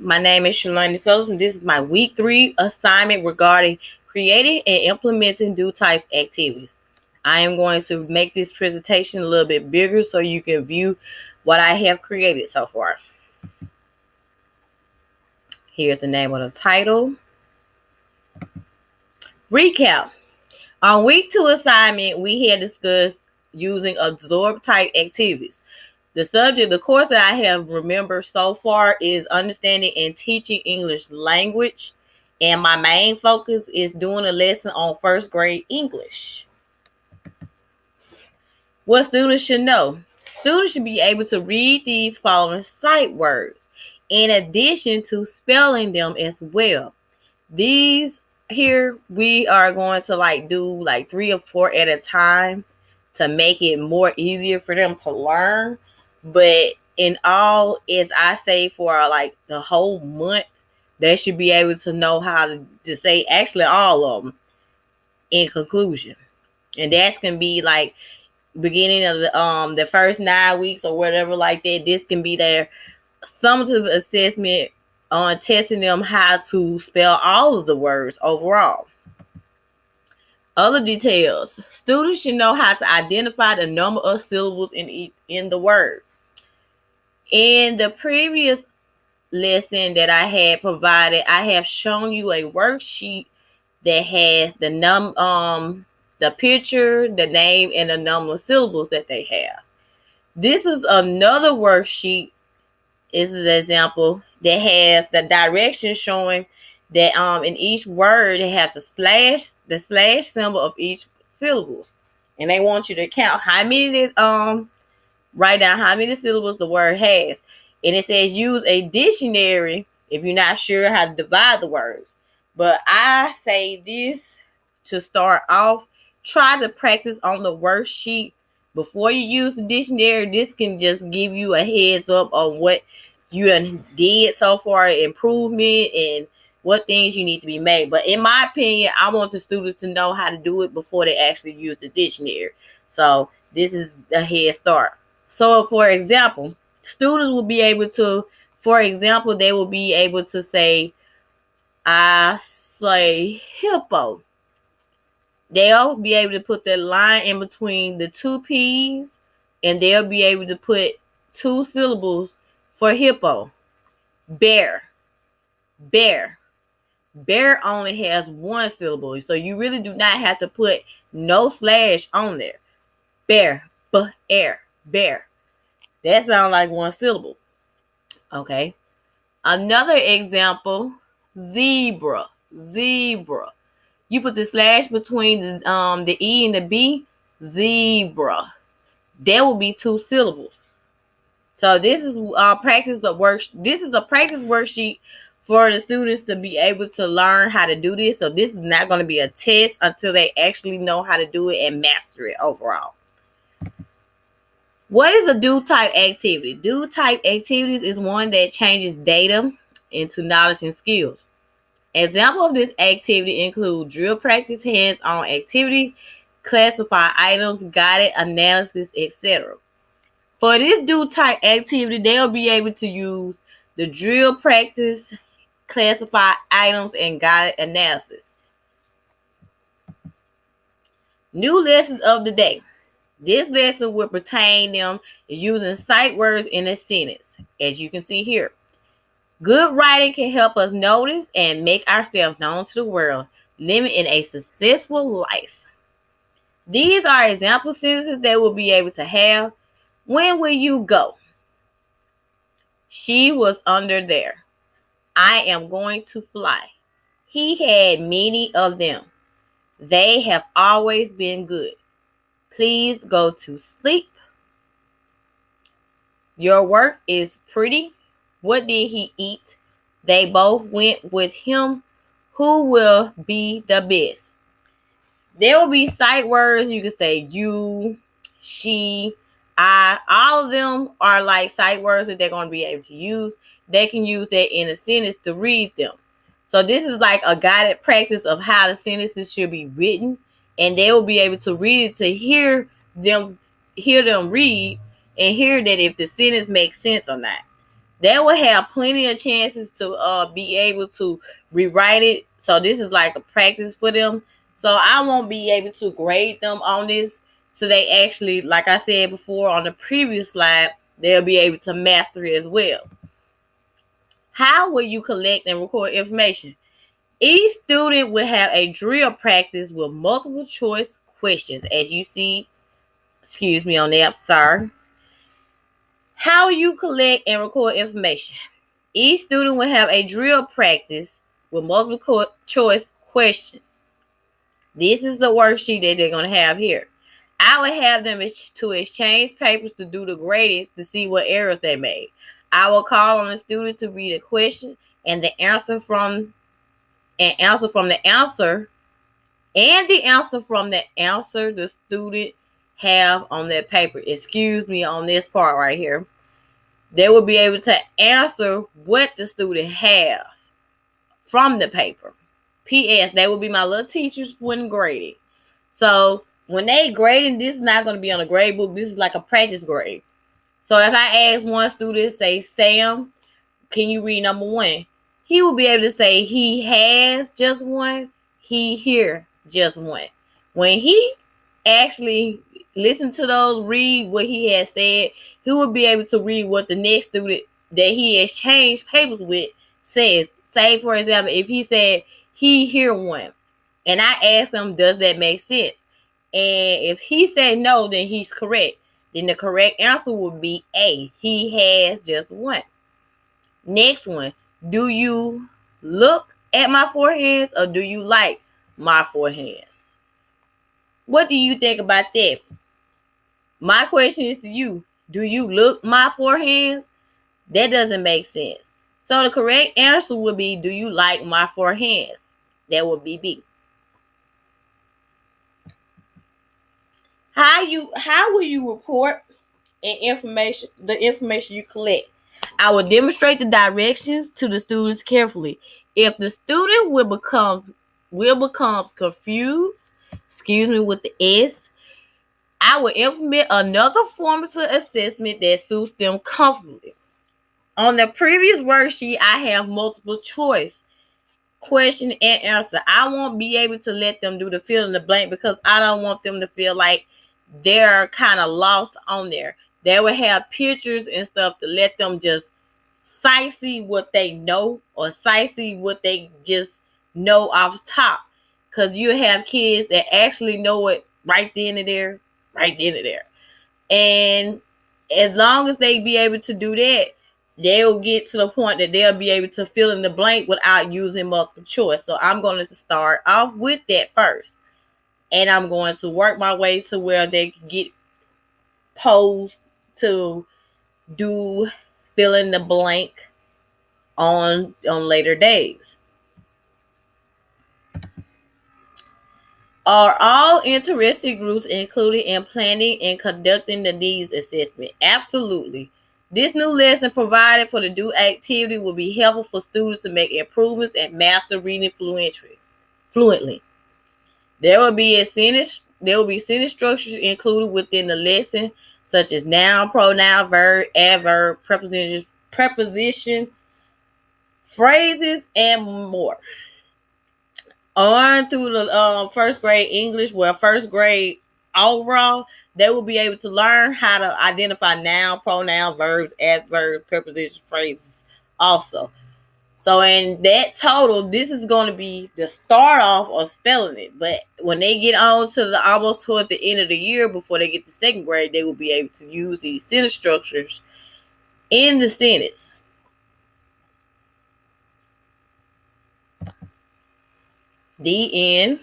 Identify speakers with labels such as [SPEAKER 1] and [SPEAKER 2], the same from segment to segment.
[SPEAKER 1] My name is Shalani Phillips, and this is my week 3 assignment regarding creating and implementing do types activities. I am going to make this presentation a little bit bigger so you can view what I have created so far. Here's the name of the title. Recap. On week 2 assignment, we had discussed using absorb type activities. The course that I have remembered so far is understanding and teaching English language. And my main focus is doing a lesson on first grade English. What students should know. Students should be able to read these following sight words in addition to spelling them as well. These here we are going to do 3 or 4 at a time to make it more easier for them to learn. But in all, as I say, for the whole month, they should be able to know how to say actually all of them in conclusion. And that can be beginning of the first 9 weeks or whatever like that. This can be their summative assessment on testing them how to spell all of the words overall. Other details. Students should know how to identify the number of syllables in the word. In the previous lesson that I had provided, I have shown you a worksheet that has the picture, the name, and the number of syllables that they have. This is another worksheet. This is an example that has the directions showing that in each word it has the slash symbol of each syllables, and they want you to count how many write down how many syllables the word has. And it says use a dictionary if you're not sure how to divide the words. But I say this to start off. Try to practice on the worksheet before you use the dictionary. This can just give you a heads up on what you done did so far, improvement, and what things you need to be made. But in my opinion, I want the students to know how to do it before they actually use the dictionary. So this is a head start. So for example, students will be able to, they will be able to say, I say hippo. They'll be able to put the line in between the 2 P's, and they'll be able to put 2 syllables for hippo. Bear. Bear. Bear only has 1 syllable, so you really do not have to put no slash on there. Bear. Bear. Bear. That sounds like 1 syllable. Okay. Another example, zebra. Zebra. You put the slash between the E and the B, zebra. There will be 2 syllables. So this is a practice worksheet for the students to be able to learn how to do this. So this is not going to be a test until they actually know how to do it and master it overall. What is a do type activity? Do type activities is one that changes data into knowledge and skills. Example of this activity include drill practice, hands-on activity, classify items, guided analysis, etc. For this do type activity, they'll be able to use the drill practice, classify items, and guided analysis. New lessons of the day. This lesson will pertain them using sight words in a sentence, as you can see here. Good writing can help us notice and make ourselves known to the world, living in a successful life. These are example sentences that we'll be able to have. When will you go? She was under there. I am going to fly. He had many of them. They have always been good. Please go to sleep. Your work is pretty. What did he eat? They both went with him. Who will be the best? There will be sight words. You can say you, she, I. All of them are like sight words that they're going to be able to use. They can use that in a sentence to read them. So this is like a guided practice of how the sentences should be written, and they will be able to read it to hear them read and hear that if the sentence makes sense or not. They will have plenty of chances to be able to rewrite it. So this is like a practice for them. So I won't be able to grade them on this. So they actually, like I said before on the previous slide, they'll be able to master it as well. How will you collect and record information? Each student will have a drill practice with multiple choice questions. As you see, excuse me on that, sorry. How you collect and record information. Each student will have a drill practice with multiple choice questions. This is the worksheet that they're going to have here. I will have them to exchange papers to do the gradings to see what errors they made. I will call on the student to read a question and the answer from the answer the student have on that paper. Excuse me on this part right here. They will be able to answer what the student have from the paper. P.S. They will be my little teachers when grading. So when they grading, this is not going to be on a grade book. This is like a practice grade. So if I ask one student, say, Sam, can you read number 1? He will be able to say he has just 1. He hear just 1. When he actually listen to those, read what he has said, he will be able to read what the next student that he exchanged papers with says. Say, for example, if he said he hear 1, and I asked him, does that make sense? And if he said no, then he's correct. Then the correct answer would be A. He has just 1. Next one. Do you look at my 4 hands or do you like my 4 hands? What do you think about that? My question is to you. Do you look my 4 hands? That doesn't make sense. So the correct answer would be, do you like my 4 hands? That would be B. How will you report the information you collect? I will demonstrate the directions to the students carefully. If the student will become confused, excuse me with the S, I will implement another formative assessment that suits them comfortably. On the previous worksheet, I have multiple choice, question and answer. I won't be able to let them do the fill in the blank because I don't want them to feel like they're kind of lost on there. They will have pictures and stuff to let them just sightsee what they know or sightsee what they just know off top. Because you have kids that actually know it right then and there. And as long as they be able to do that, they'll get to the point that they'll be able to fill in the blank without using multiple choice. So I'm going to start off with that first. And I'm going to work my way to where they can get posed to do fill in the blank on later days. Are all interested groups included in planning and conducting the needs assessment? Absolutely. This new lesson provided for the due activity will be helpful for students to make improvements and master reading fluently. There will be sentence structures included within the lesson, such as noun, pronoun, verb, adverb, preposition, phrases, and more. On through the first grade English, first grade overall, they will be able to learn how to identify noun, pronoun, verbs, adverbs, prepositions, phrases also. So in that total, this is going to be the start off of spelling it. But when they get on to almost toward the end of the year, before they get to second grade, they will be able to use these sentence structures in the sentence. The end.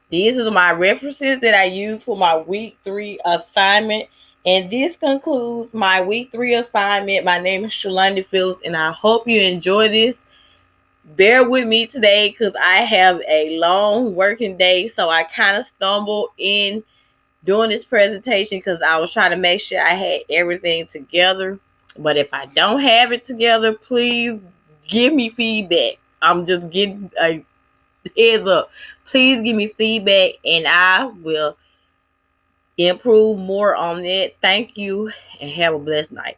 [SPEAKER 1] These are my references that I use for my week 3 assignment. And this concludes my week 3 assignment. My name is Shalonda Phillips, and I hope you enjoy this. Bear with me today because I have a long working day, so I kind of stumbled in doing this presentation because I was trying to make sure I had everything together. But if I don't have it together, please give me feedback. I'm just getting a heads up. Please give me feedback and I will improve more on it. Thank you and have a blessed night.